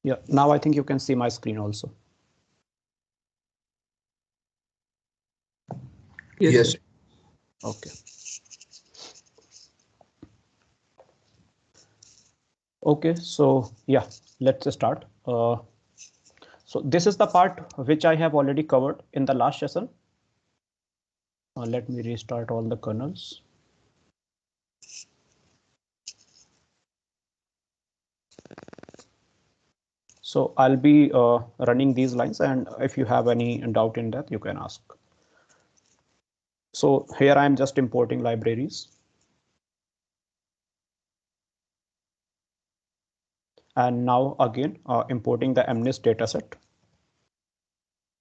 Yeah, now I think you can see my screen also. Yes, Yes. sir. Okay. Okay, so yeah, let's start. So this is the part which I have already covered in the last session. Let me restart all the kernels. So I'll be running these lines, and if you have any doubt in that, you can ask. So here I'm just importing libraries. And now again, importing the MNIST dataset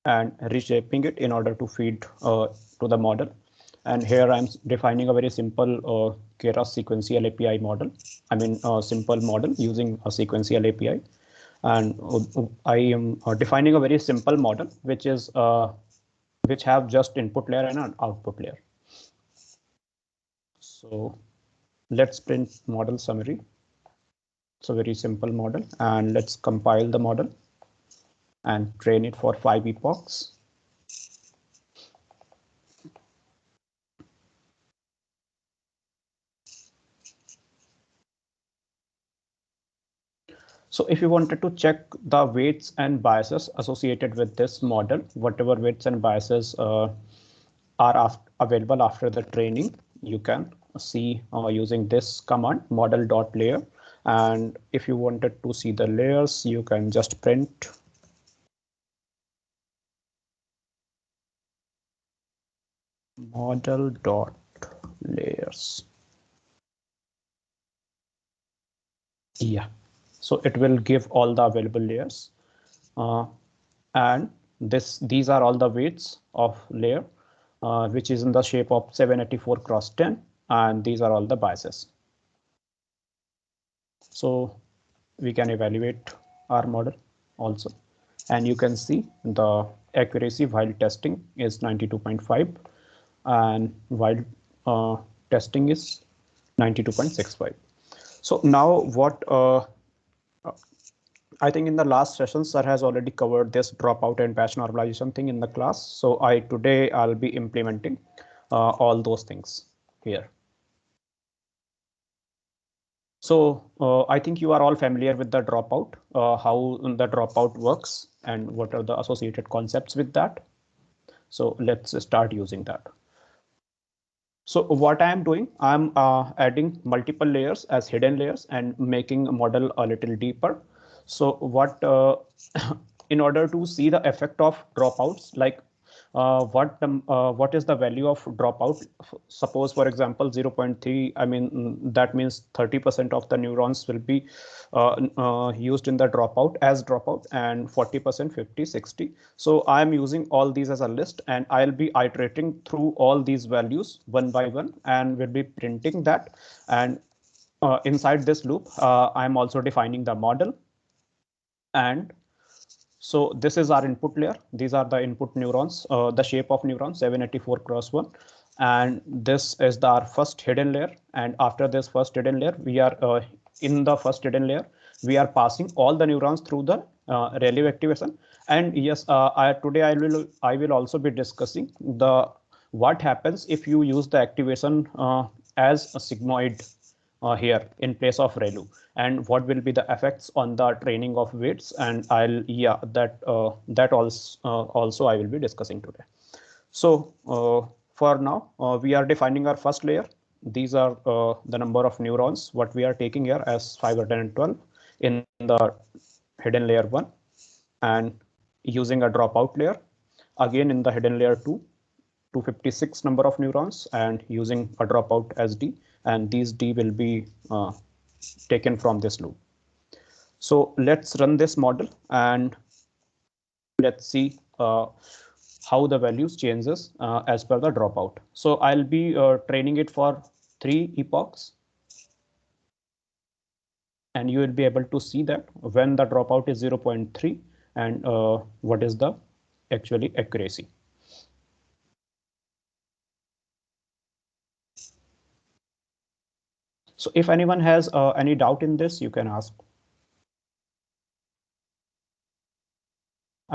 and reshaping it in order to feed to the model. And here I'm defining a very simple Keras sequential API model. I mean, a simple model using a sequential API. And I am defining a very simple model, which have just input layer and an output layer. So let's print model summary. It's a very simple model, and let's compile the model and train it for 5 epochs. So if you wanted to check the weights and biases associated with this model, whatever weights and biases are available after the training, you can see using this command model.layer. And if you wanted to see the layers, you can just print model.layers. Yeah, so it will give all the available layers. And these are all the weights of layer, which is in the shape of 784 cross 10, and these are all the biases. So we can evaluate our model also, and you can see the accuracy while testing is 92.5, and while testing is 92.65. So now what I think in the last session, sir has already covered this dropout and batch normalization thing in the class. So today I'll be implementing all those things here. So I think you are all familiar with the dropout, how the dropout works and what are the associated concepts with that. So let's start using that. So what I am doing, I'm adding multiple layers as hidden layers and making a model a little deeper. So what, in order to see the effect of dropouts, like what is the value of dropout? Suppose, for example, 0.3. I mean, that means 30% of the neurons will be used in the dropout as dropout, and 40%, 50, 60. So I'm using all these as a list, and I'll be iterating through all these values one by one, and will be printing that. And inside this loop, I'm also defining the model. And so this is our input layer. These are the input neurons, the shape of neurons, 784 cross 1. And this is our first hidden layer. And after this first hidden layer, we are in the first hidden layer, we are passing all the neurons through the ReLU activation. And yes, today I will also be discussing the what happens if you use the activation as a sigmoid here in place of ReLU, and what will be the effects on the training of weights. And I'll that also I will be discussing today. So for now, we are defining our first layer. These are the number of neurons what we are taking here as 5, 10, and 12 in the hidden layer 1, and using a dropout layer again in the hidden layer 2, 256 number of neurons, and using a dropout as D, and these D will be taken from this loop. So let's run this model and let's see how the values changes as per the dropout. So I'll be training it for 3 epochs, and you will be able to see that when the dropout is 0.3 and what is the actually accuracy. So if anyone has any doubt in this, you can ask.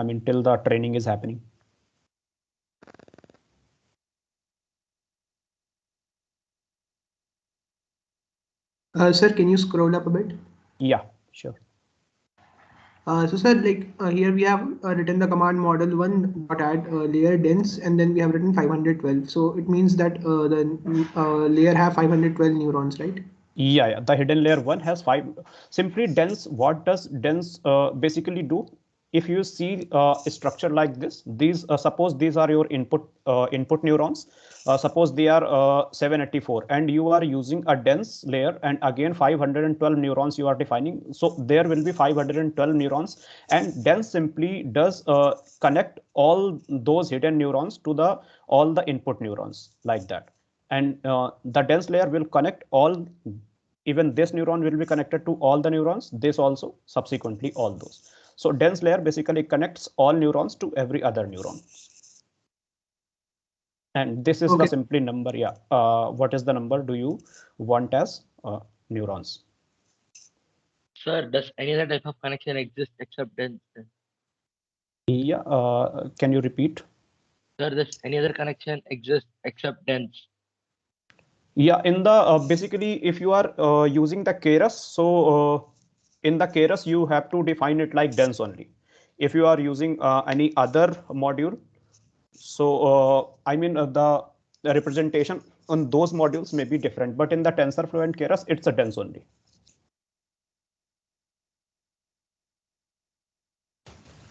I mean, till the training is happening. Sir, can you scroll up a bit? Yeah, sure. So sir, like here we have written the command model one dot add layer dense, and then we have written 512. So it means that the layer have 512 neurons, right? Yeah, the hidden layer one has 5. Simply dense. What does dense basically do? If you see a structure like this, these suppose these are your input neurons. Suppose they are 784, and you are using a dense layer, and again 512 neurons you are defining. So there will be 512 neurons, and dense simply does connect all those hidden neurons to the all the input neurons like that. And the dense layer will connect all, even this neuron will be connected to all the neurons, this also, subsequently all those. So dense layer basically connects all neurons to every other neuron. And this is the Okay. simply number. Yeah. What is the number do you want as neurons? Sir, does any other type of connection exist except dense? Yeah. Can you repeat? Sir, does any other connection exist except dense? Yeah, in the basically, if you are using the keras, so in the keras you have to define it like dense only. If you are using any other module, so I mean the representation on those modules may be different, but in the TensorFlow and Keras, it's a dense only.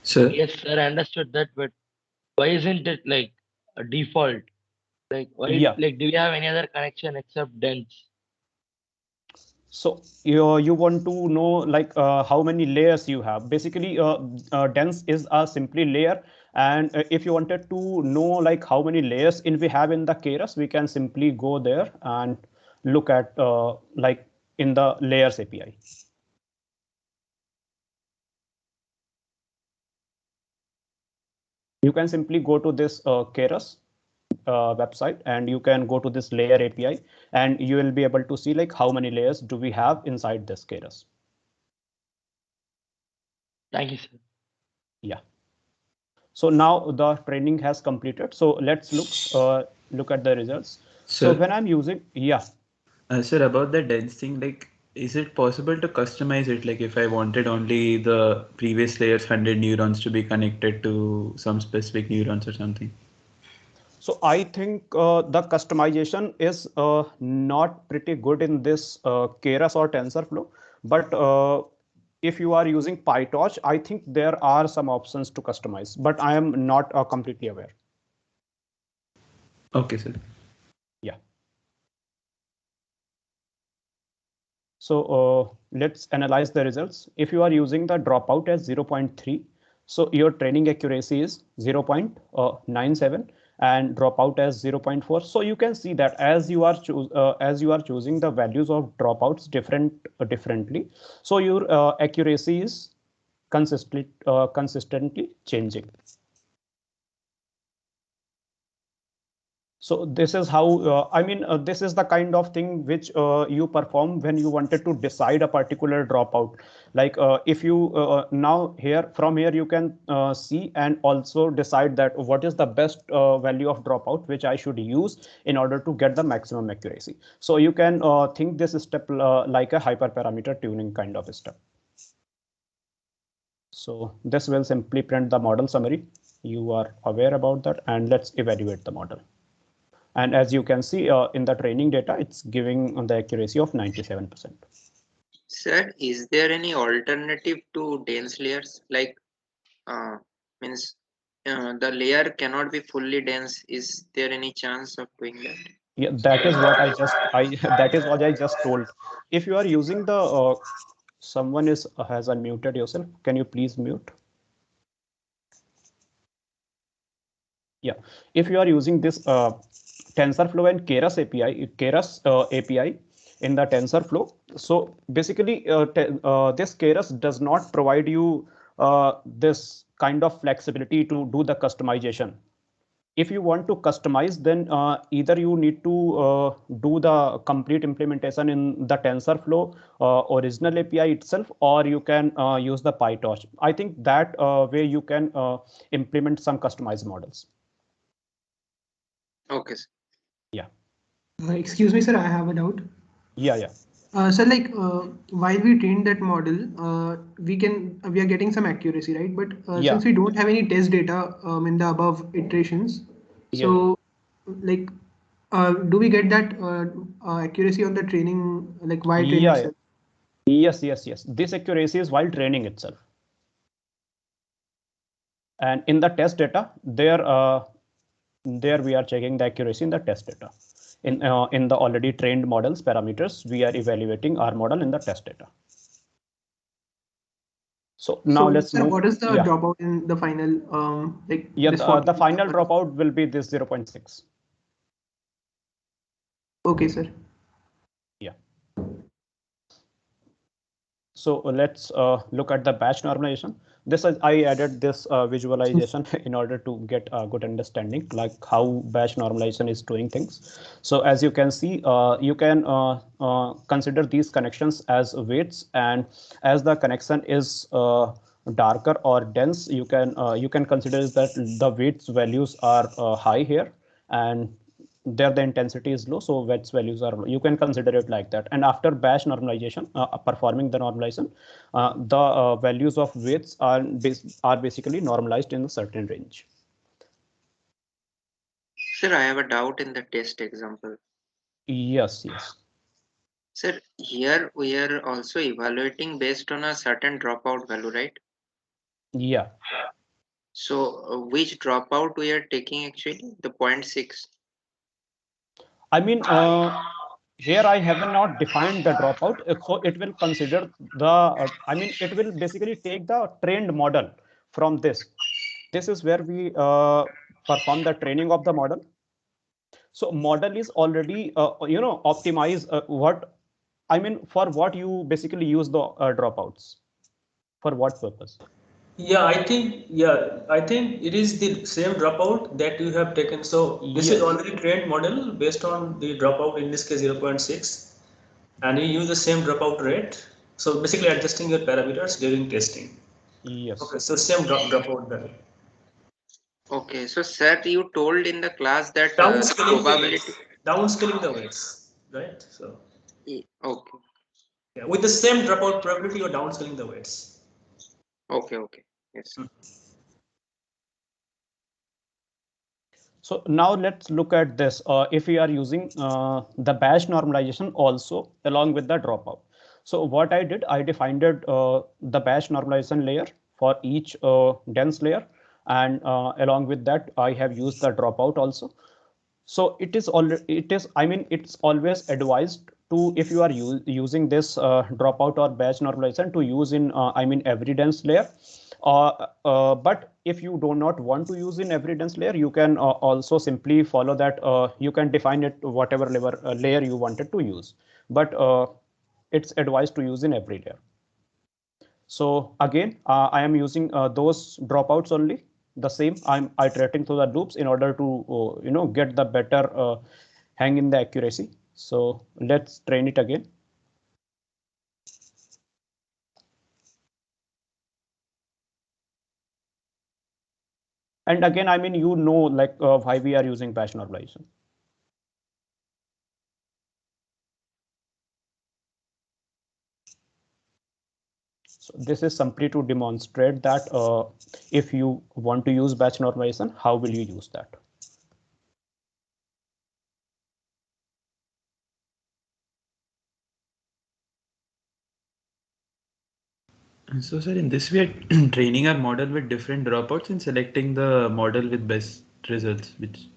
Sir, Yes, sir, I understood that, but why isn't it like a default? Like, why, Yeah. like, do we have any other connection except dense? So you want to know like how many layers you have. Basically, dense is a simply layer. And if you wanted to know like how many layers in we have in the Keras, we can simply go there and look at like in the layers API. You can simply go to this Keras website, and you can go to this layer API, and you will be able to see like how many layers do we have inside this Keras. Thank you, sir. Yeah. So now the training has completed. So let's look at the results. So sir, when I'm using, yeah. sir, about the dense thing, like, is it possible to customize it? Like, if I wanted only the previous layer's 100 neurons to be connected to some specific neurons or something? So I think the customization is not pretty good in this Keras or TensorFlow, but if you are using PyTorch, I think there are some options to customize, but I am not completely aware. Okay, sir. Yeah. So let's analyze the results. If you are using the dropout as 0.3, so your training accuracy is 0.97 and dropout as 0.4. So you can see that as you are choosing the values of dropouts differently, so your accuracy is consistently changing. So this is how I mean this is the kind of thing which you perform when you wanted to decide a particular dropout. Like if you now here from here you can see and also decide that what is the best value of dropout which I should use in order to get the maximum accuracy. So you can think this step like a hyperparameter tuning kind of step. So this will simply print the model summary. You are aware about that, and let's evaluate the model. And as you can see in the training data, it's giving the accuracy of 97%. Sir, is there any alternative to dense layers? Like, means the layer cannot be fully dense. Is there any chance of doing that? Yeah, that is what that is what I just told. If you are using the someone is has unmuted yourself, can you please mute? Yeah, if you are using this TensorFlow and Keras API in the TensorFlow, so basically this Keras does not provide you this kind of flexibility to do the customization. if you want to customize, then either you need to do the complete implementation in the TensorFlow original API itself, or you can use the PyTorch. I think that way you can implement some customized models. Okay, sir. Yeah. Excuse me, sir, I have a doubt. Yeah. So like while we train that model, we are getting some accuracy, right? But Yeah. since we don't have any test data in the above iterations, Yeah. so like do we get that accuracy on the training, like while training Yeah. itself? Yes. This accuracy is while training itself. And in the test data, there we are checking the accuracy in the test data. In the already trained models parameters, we are evaluating our model in the test data. So now let's sir, move. what is the Yeah. dropout in the final like Yeah, this the final 40? dropout will be this 0.6. Okay, sir. Yeah. So let's look at the batch normalization. This is, I added this visualization in order to get a good understanding like how batch normalization is doing things. So as you can see, you can consider these connections as weights, and as the connection is darker or dense, you can consider that the weights values are high here, and there the intensity is low, so weights values are low. You can consider it like that. And after batch normalization, performing the normalization, the values of weights are basically normalized in a certain range. Sir, I have a doubt in the test example. Yes. Sir, here we are also evaluating based on a certain dropout value, right? Yeah. So which dropout we are taking actually? The 0.6. I mean, here I have not defined the dropout, so it will consider the, I mean, it will basically take the trained model from this. This is where we perform the training of the model. So model is already, optimized what, I mean, for what you basically use the dropouts, for what purpose? Yeah, I think it is the same dropout that you have taken. So this is Yes. already trained model based on the dropout, in this case 0.6, and you use the same dropout rate. So basically adjusting your parameters during testing. Yes. Okay, so same dropout value. Okay, so sir, you told in the class that Downscaling the weights. probability. Downscaling the weights, right? So Okay, yeah, with the same dropout probability, you're downscaling the weights. okay, yes. So now let's look at this. If we are using the batch normalization also along with the dropout. So what I did, I defined the batch normalization layer for each dense layer, and along with that, I have used the dropout also. So it's always advised to, if you are using this dropout or batch normalization, to use in every dense layer. But if you do not want to use in every dense layer, you can also simply follow that. You can define it whatever layer you wanted to use, but it's advised to use in every layer. So again, I am using those dropouts only. The same, I'm iterating through the loops in order to get the better hang in the accuracy. So let's train it again. And again, like why we are using batch normalization. So this is simply to demonstrate that if you want to use batch normalization, how will you use that? So, sir, in this we are training our model with different dropouts and selecting the model with best results, which.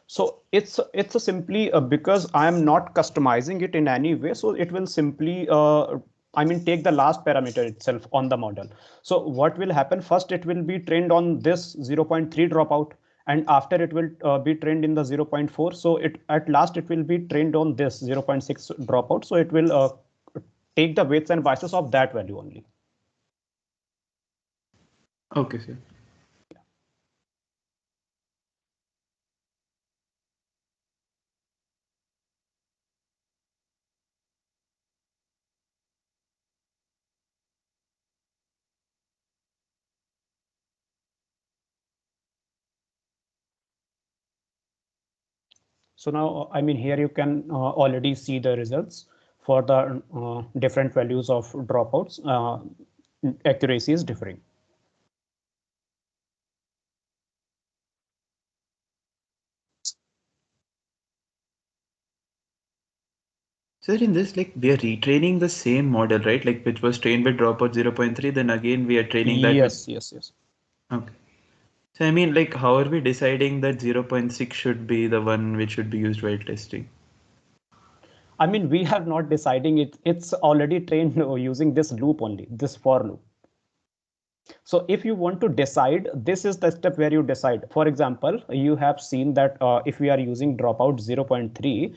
So it's simply because I am not customizing it in any way. So it will simply take the last parameter itself on the model. So what will happen first? It will be trained on this 0.3 dropout, and after it will be trained in the 0.4. So it at last it will be trained on this 0.6 dropout. So it will take the weights and biases of that value only. Okay, sir. So now, I mean, here you can already see the results for the different values of dropouts. Accuracy is differing. Sir, in this, like, we are retraining the same model, right? Like, which was trained with dropout 0.3, then again we are training that with... Yes. Okay. So, I mean, like, how are we deciding that 0.6 should be the one which should be used while testing? I mean, we are not deciding it. It's already trained using this loop only, this for loop. So if you want to decide, this is the step where you decide. For example, you have seen that if we are using dropout 0.3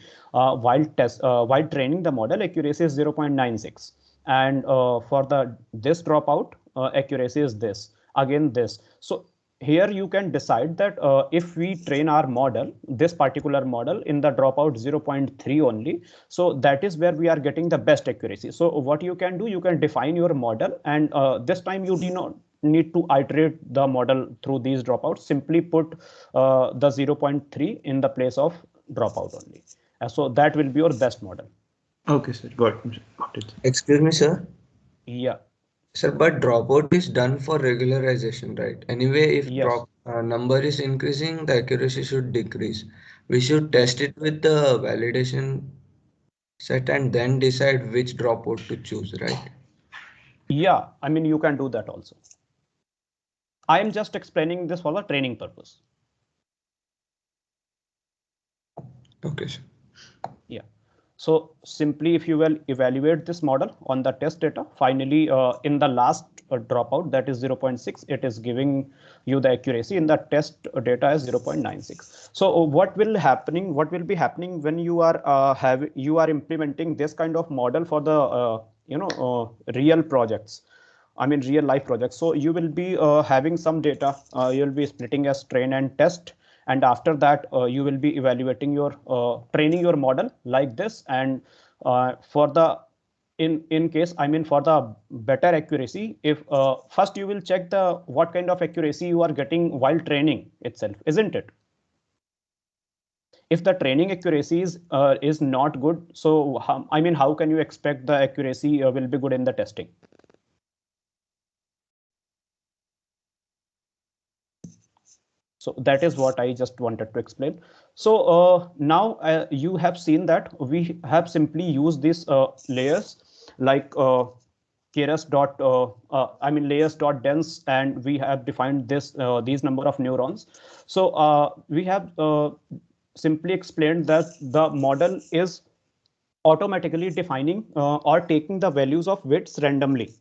while training the model, accuracy is 0.96, and for this dropout accuracy is this, again this. So here you can decide that if we train our model, this particular model, in the dropout 0.3 only, so that is where we are getting the best accuracy. So what you can do, you can define your model, and this time you do not need to iterate the model through these dropouts. Simply put the 0.3 in the place of dropout only. So that will be your best model. Okay, sir. Got it. Excuse me, sir. Yeah. Sir, but dropout is done for regularization, right? Anyway, if Yes. number is increasing, the accuracy should decrease. We should test it with the validation set and then decide which dropout to choose, right? Yeah, I mean, you can do that also. I am just explaining this for the training purpose. Okay, sir. Yeah. So simply, if you will evaluate this model on the test data, finally, in the last dropout, that is 0.6, it is giving you the accuracy in the test data as 0.96. So what will be happening when you are implementing this kind of model for the real projects? I mean, real life projects. So you will be having some data. You'll be splitting as train and test. And after that, you will be evaluating your training your model like this. And for the in case, I mean, for the better accuracy, if first you will check the what kind of accuracy you are getting while training itself, isn't it? If the training accuracy is not good, so I mean, how can you expect the accuracy will be good in the testing? So that is what I just wanted to explain. So now you have seen that we have simply used these layers like keras dot layers dot dense, and we have defined these number of neurons. So we have simply explained that the model is automatically defining or taking the values of weights randomly.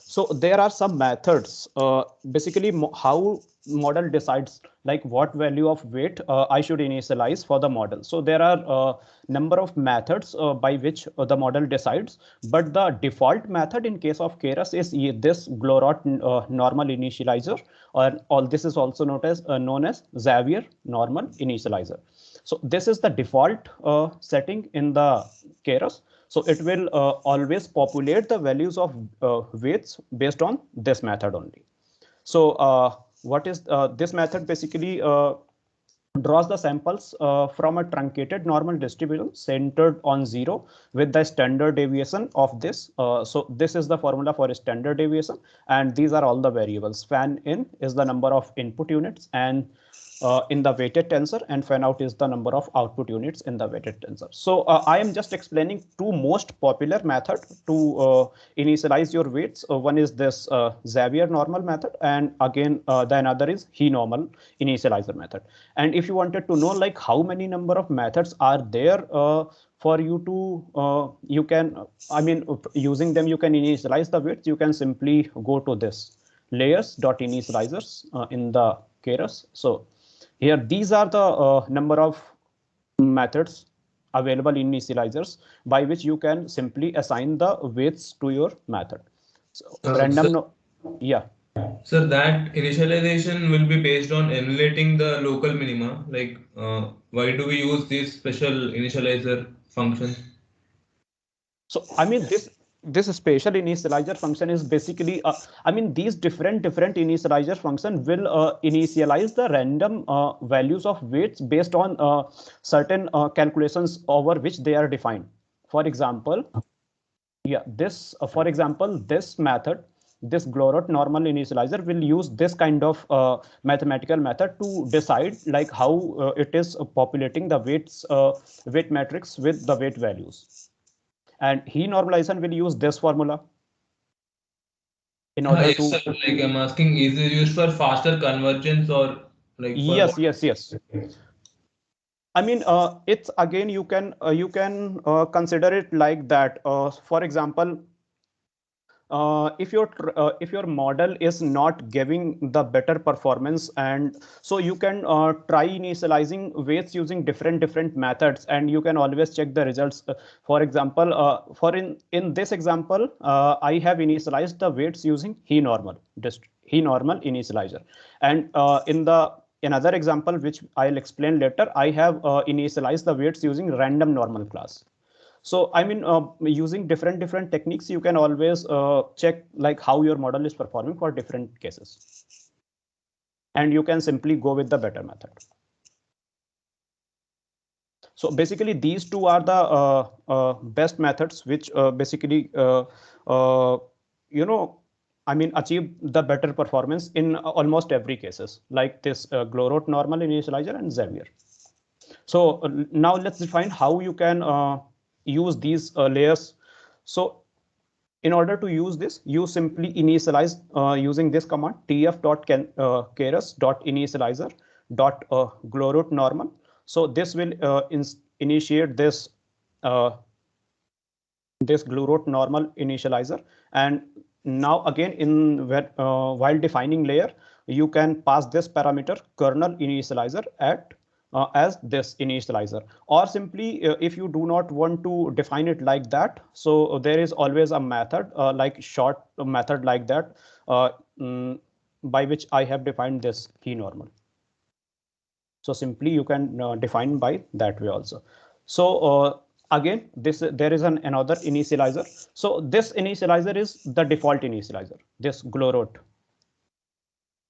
So there are some methods, basically how model decides like what value of weight I should initialize for the model. So there are number of methods by which the model decides, but the default method in case of Keras is this Glorot normal initializer, or all this is also known as Xavier normal initializer. So this is the default setting in the Keras. So it will always populate the values of weights based on this method only. So what is this method basically draws the samples from a truncated normal distribution centered on 0 with the standard deviation of this. So this is the formula for a standard deviation, and these are all the variables. Fan in is the number of input units and in the weighted tensor, and fan out is the number of output units in the weighted tensor. So I am just explaining two most popular method to initialize your weights. One is this Xavier normal method, and again the another is He normal initializer method. And if you wanted to know like how many number of methods are there for you to you can, I mean, using them you can initialize the weights, you can simply go to this layers.initializers in the Keras. So here, these are the number of methods available in initializers by which you can simply assign the weights to your method. So random, yeah. So that initialization will be based on emulating the local minima. Like, why do we use this special initializer function? So I mean, this spatial initializer function is basically, I mean, these different initializer function will initialize the random values of weights based on certain calculations over which they are defined. For example, yeah, this, for example, this method, this Glorot normal initializer will use this kind of mathematical method to decide like how it is populating the weights, weight matrix with the weight values. And he normalization will use this formula in order Yes, to. sir. Like I'm asking, is it used for faster convergence or like for Yes, what? yes. I mean, it's again, you can consider it like that. For example, if your model is not giving the better performance, and so you can try initializing weights using different methods, and you can always check the results. For example, for in this example, I have initialized the weights using he normal, just he normal initializer, and in the another example which I'll explain later, I have initialized the weights using random normal class. So I mean, using different techniques, you can always check like how your model is performing for different cases, and you can simply go with the better method. So basically, these two are the best methods which basically you know, I mean, achieve the better performance in almost every cases, like this Glorot normal initializer and Xavier. So now let's define how you can use these layers. So in order to use this, you simply initialize using this command tf.keras.initializer.glorot normal. So this will initiate this this Glorot normal initializer. And now again, in while defining layer, you can pass this parameter kernel initializer at as this initializer, or simply if you do not want to define it like that, so there is always a method like short method like that by which I have defined this key normal. So simply you can define by that way also. So again, there is another initializer. So this initializer is the default initializer, this Glorot.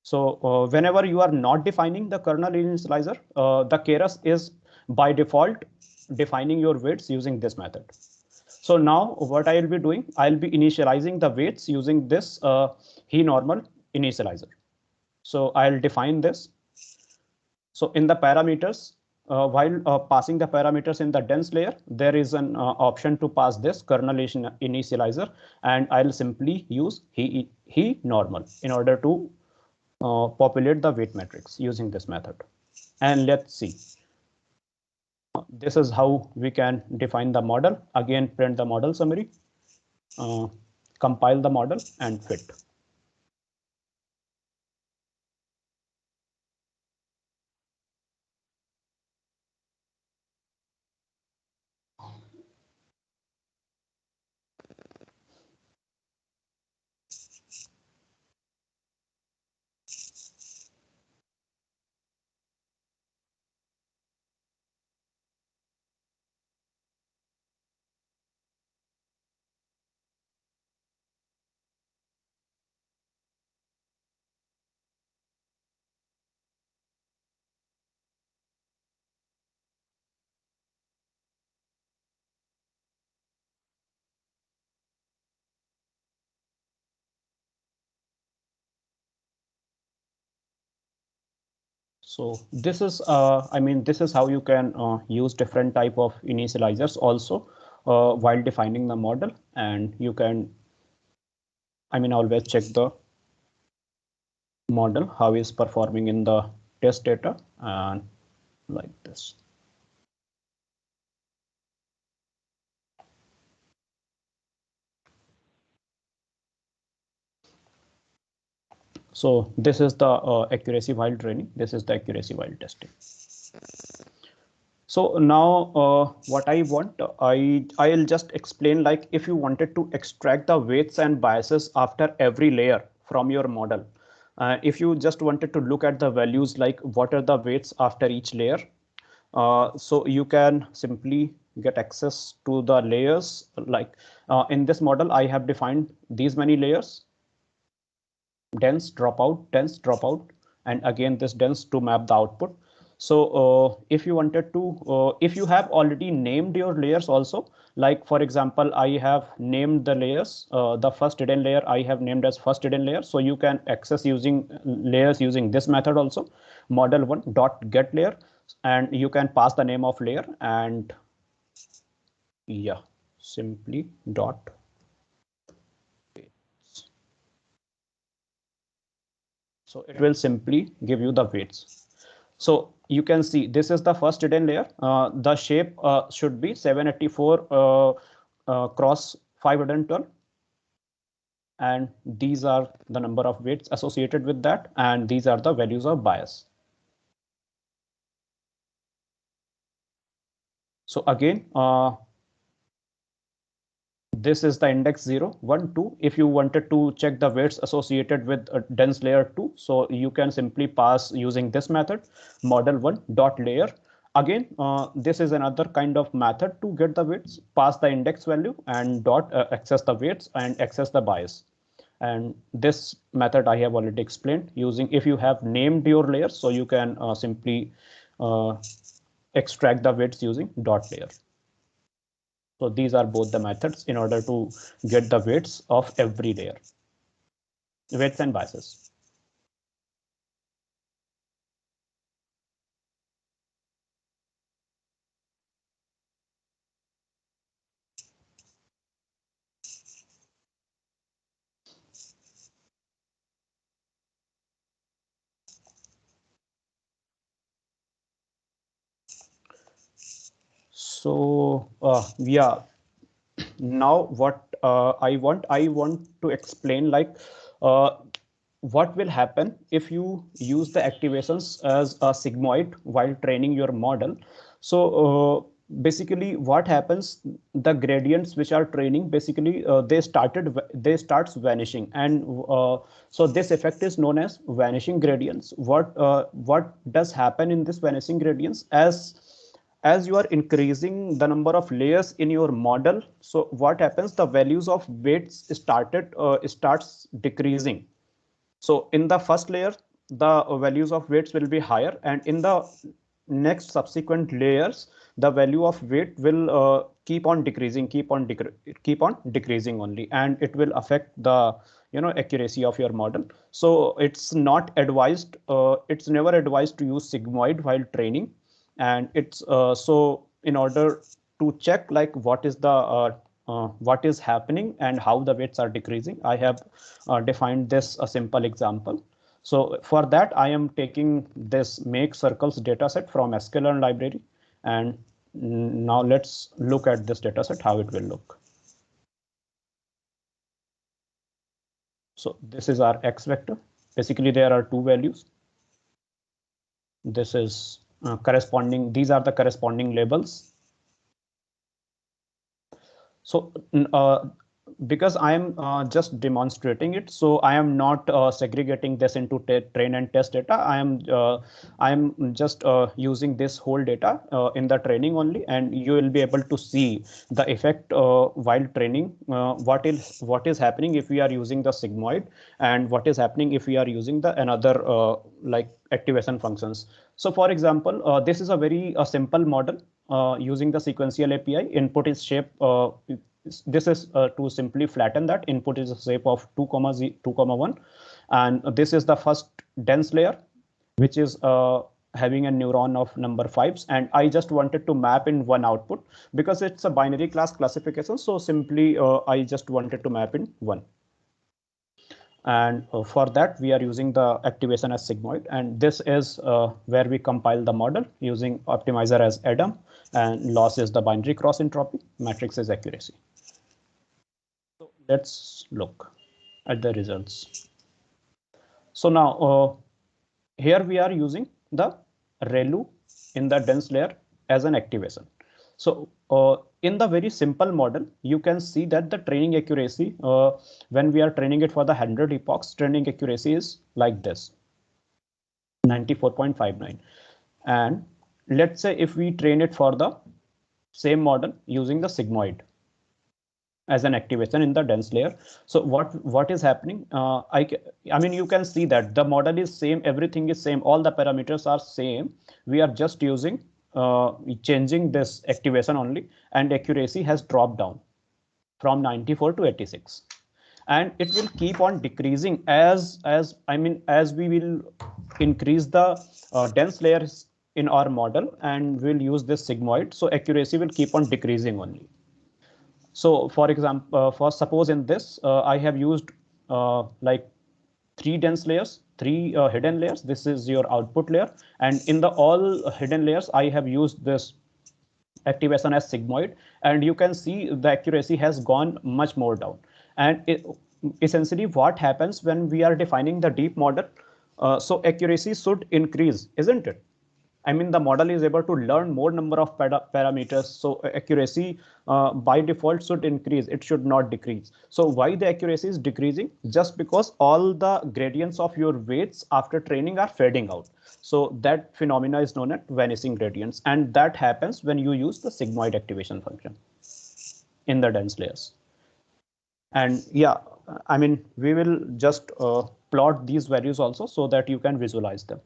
So whenever you are not defining the kernel initializer, the Keras is by default defining your weights using this method. So now what I will be doing, I'll be initializing the weights using this he normal initializer. So I'll define this. So in the parameters, while passing the parameters in the dense layer, there is an option to pass this kernel initializer, and I'll simply use he normal in order to populate the weight matrix using this method. And let's see. This is how we can define the model. Again, print the model summary, compile the model, and fit. So this is, I mean, this is how you can use different type of initializers also while defining the model, and you can, I mean, always check the model how is performing in the test data, and like this. So this is the accuracy while training. This is the accuracy while testing. So now what I want, I'll just explain, like if you wanted to extract the weights and biases after every layer from your model. If you just wanted to look at the values, like what are the weights after each layer, so you can simply get access to the layers. Like in this model, I have defined these many layers: dense, dropout, and again this dense to map the output. So if you wanted to, if you have already named your layers also, like for example, I have named the layers, the first hidden layer I have named as first hidden layer. So you can access using layers using this method also, model1 dot get layer, and you can pass the name of layer and yeah, simply dot. So it will simply give you the weights. So you can see this is the first hidden layer. The shape should be 784 cross 512. And these are the number of weights associated with that. And these are the values of bias. So again, this is the index 0, 1, 2. If you wanted to check the weights associated with a dense layer 2, so you can simply pass using this method, model1 dot layer. Again, this is another kind of method to get the weights, pass the index value and dot access the weights and access the bias. And this method I have already explained using, if you have named your layer, so you can simply extract the weights using dot layer. So these are both the methods in order to get the weights of every layer, weights and biases. So yeah, now what I want to explain, like what will happen if you use the activations as a sigmoid while training your model. So basically what happens, the gradients which are training, basically they starts vanishing, and so this effect is known as vanishing gradients. What does happen in this vanishing gradients, as you are increasing the number of layers in your model, so what happens, the values of weights starts decreasing. So in the first layer, the values of weights will be higher, and in the next subsequent layers, the value of weight will keep on decreasing, keep on decreasing only, and it will affect the accuracy of your model. So it's not advised, it's never advised to use sigmoid while training. And it's so in order to check like what is the what is happening and how the weights are decreasing, I have defined this a simple example. So for that, I am taking this make circles dataset from sklearn library, and now let's look at this dataset, how it will look. So this is our X vector. Basically, there are two values. This is corresponding, these are the corresponding labels. So because I am just demonstrating it, so I am not segregating this into train and test data. I am just using this whole data in the training only, and you will be able to see the effect while training. What is happening if we are using the sigmoid, and what is happening if we are using the another like activation functions. So for example, this is a very simple model using the sequential API. Input is shape. This is to simply flatten that. Input is a shape of 2, 1, and this is the first dense layer, which is having a neuron of number 5s, and I just wanted to map in one output because it's a binary class classification. So simply I just wanted to map in 1. And for that, we are using the activation as sigmoid, and this is where we compile the model using optimizer as Adam, and loss is the binary cross entropy, matrix is accuracy. So let's look at the results. So now here we are using the ReLU in the dense layer as an activation. So in the very simple model, you can see that the training accuracy, when we are training it for the 100 epochs, training accuracy is like this, 94.59. And let's say if we train it for the same model using the sigmoid as an activation in the dense layer. So what is happening? I mean, you can see that the model is same, everything is same, all the parameters are same. We are just using changing this activation only, and accuracy has dropped down from 94 to 86, and it will keep on decreasing as we will increase the dense layers in our model, and we'll use this sigmoid, so accuracy will keep on decreasing only. So for example, for suppose in this, I have used like 3 dense layers, 3 hidden layers. This is your output layer. And in the all hidden layers, I have used this activation as sigmoid. And you can see the accuracy has gone much more down. And essentially what happens when we are defining the deep model, so accuracy should increase, isn't it? I mean, the model is able to learn more number of parameters. So accuracy by default should increase. It should not decrease. So why the accuracy is decreasing? Just because all the gradients of your weights after training are fading out. So that phenomena is known as vanishing gradients. And that happens when you use the sigmoid activation function in the dense layers. And yeah, I mean, we will just plot these values also so that you can visualize them.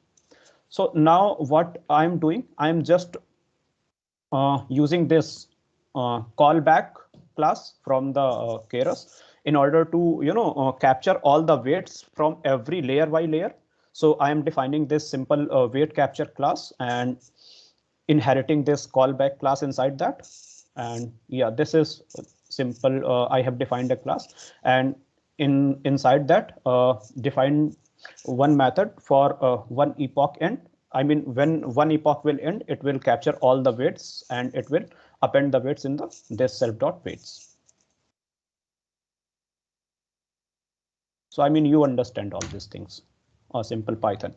So now what I'm doing, I'm just using this callback class from the Keras in order to capture all the weights from every layer by layer. So I am defining this simple weight capture class and inheriting this callback class inside that. And yeah, this is simple. I have defined a class, and inside that define one method for one epoch end. I mean, when one epoch will end, it will capture all the weights and it will append the weights in the this self.weights. So I mean, you understand all these things, or simple Python.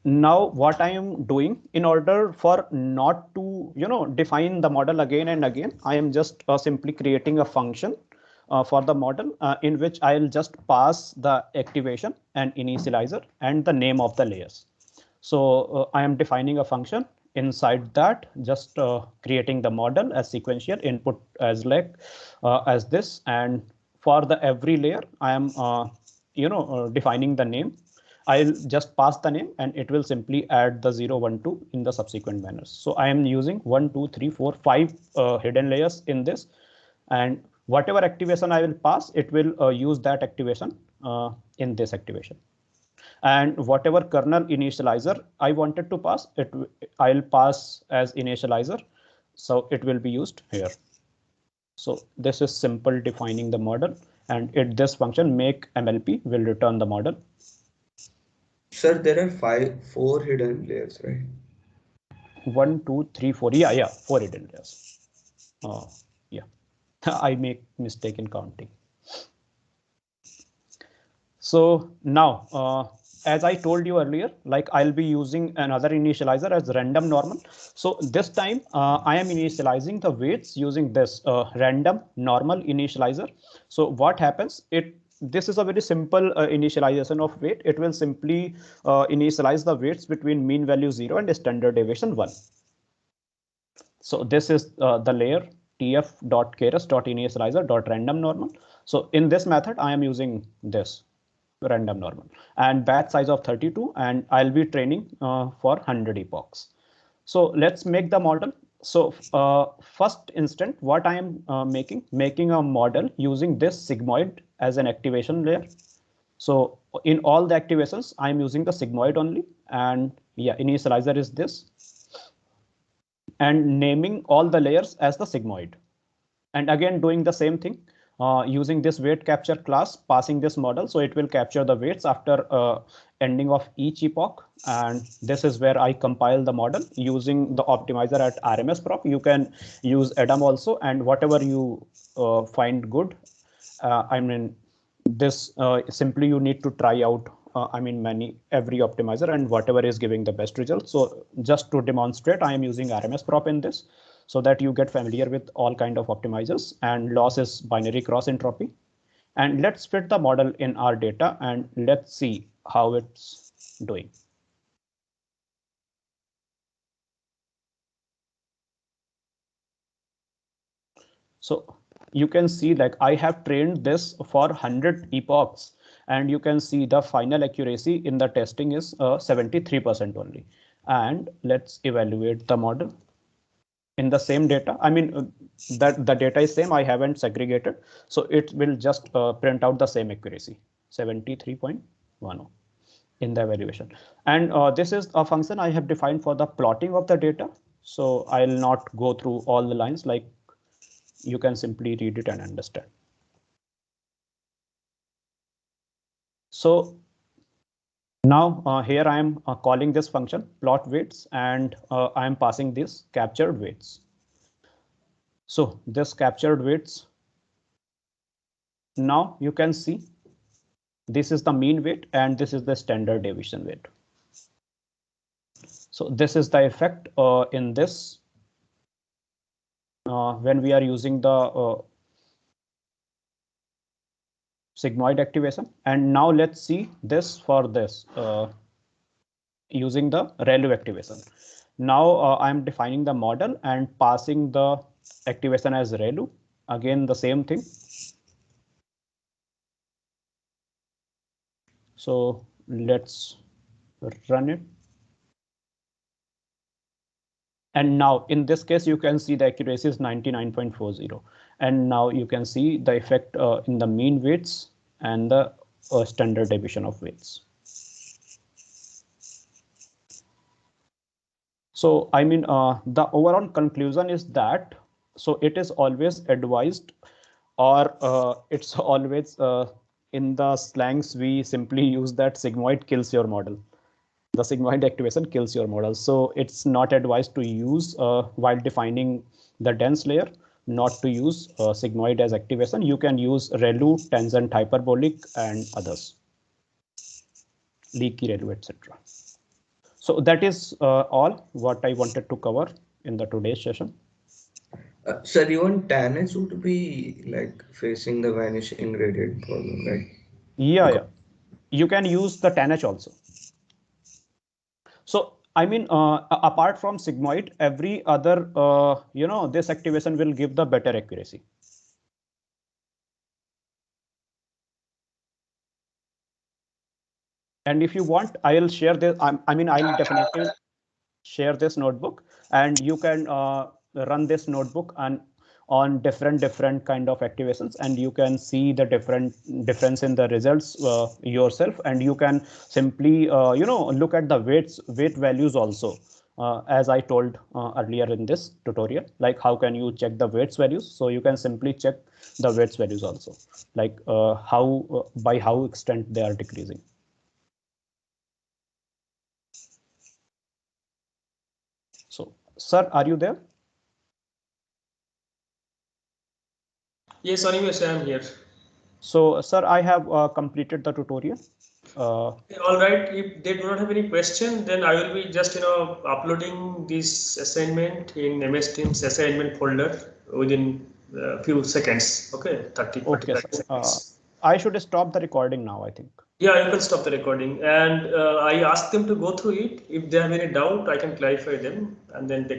Now what I am doing, in order for not to define the model again and again, I am just simply creating a function for the model in which I'll just pass the activation and initializer and the name of the layers. So I am defining a function inside that, just creating the model as sequential input as like as this, and for the every layer I am defining the name. I'll just pass the name and it will simply add the 0, 1, 2 in the subsequent manners. So I am using 1, 2, 3, 4, 5 hidden layers in this, and whatever activation I will pass, it will use that activation in this activation. And whatever kernel initializer I wanted to pass, I'll pass as initializer. So it will be used here. So this is simple defining the model, and this function make MLP will return the model. Sir, there are 4 hidden layers, right? 1, 2, 3, 4. Yeah, 4 hidden layers. Yeah, I make mistake in counting. So now, as I told you earlier, like I'll be using another initializer as random normal. So this time I am initializing the weights using this random normal initializer. So what happens? This is a very simple initialization of weight. It will simply initialize the weights between mean value 0 and standard deviation 1. So this is the layer tf.keras.initializer.random normal. So in this method, I am using this random normal and batch size of 32, and I'll be training for 100 epochs. So let's make the model. So first instant, what I am making a model using this sigmoid as an activation layer. So in all the activations, I'm using the sigmoid only, and yeah, initializer is this, and naming all the layers as the sigmoid. And again, doing the same thing using this weight capture class, passing this model. So it will capture the weights after ending of each epoch. And this is where I compile the model using the optimizer at RMSProp. You can use Adam also, and whatever you find good. I mean, this simply you need to try out every optimizer and whatever is giving the best result. So just to demonstrate, I am using RMSProp in this, so that you get familiar with all kind of optimizers, and loss is binary cross entropy. And let's fit the model in our data and let's see how it's doing. So you can see like I have trained this for 100 epochs, and you can see the final accuracy in the testing is 73% only. And let's evaluate the model in the same data. I mean, that the data is same, I haven't segregated. So it will just print out the same accuracy, 73.10 in the evaluation. And this is a function I have defined for the plotting of the data. So I'll not go through all the lines, like you can simply read it and understand. So now here I am calling this function plot weights, and I am passing this captured weights. So this captured weights, now you can see this is the mean weight and this is the standard deviation weight. So this is the effect in this when we are using the sigmoid activation. And now let's see this for this using the ReLU activation. Now I'm defining the model and passing the activation as ReLU. Again, the same thing. So let's run it. And now in this case, you can see the accuracy is 99.40. And now you can see the effect in the mean weights and the standard deviation of weights. So I mean, the overall conclusion is that, so it is always advised, or it's always in the slangs we simply use that sigmoid kills your model. The sigmoid activation kills your model. So it's not advised to use while defining the dense layer, not to use sigmoid as activation. You can use ReLU, tangent hyperbolic, and others, leaky ReLU, etc. So that is all what I wanted to cover in the today's session. Sir, even TANH would be like facing the vanishing gradient problem, right? Yeah. You can use the TANH also. So I mean, apart from sigmoid, every other, this activation will give the better accuracy. And if you want, I'll share this. I mean, I'll definitely share this notebook, and you can run this notebook on different kind of activations, and you can see the difference in the results yourself. And you can simply look at the weight values also, as I told earlier in this tutorial, like how can you check the weights values. So you can simply check the weights values also, like by how extent they are decreasing. So, sir, are you there? Yes, Animesh, I am here. So, sir, I have completed the tutorial. All right. If they do not have any question, then I will be just uploading this assignment in MS Teams assignment folder within a few seconds. Okay, 30 seconds. I should stop the recording now, I think. Yeah, you can stop the recording, and I asked them to go through it. If they have any doubt, I can clarify them, and then they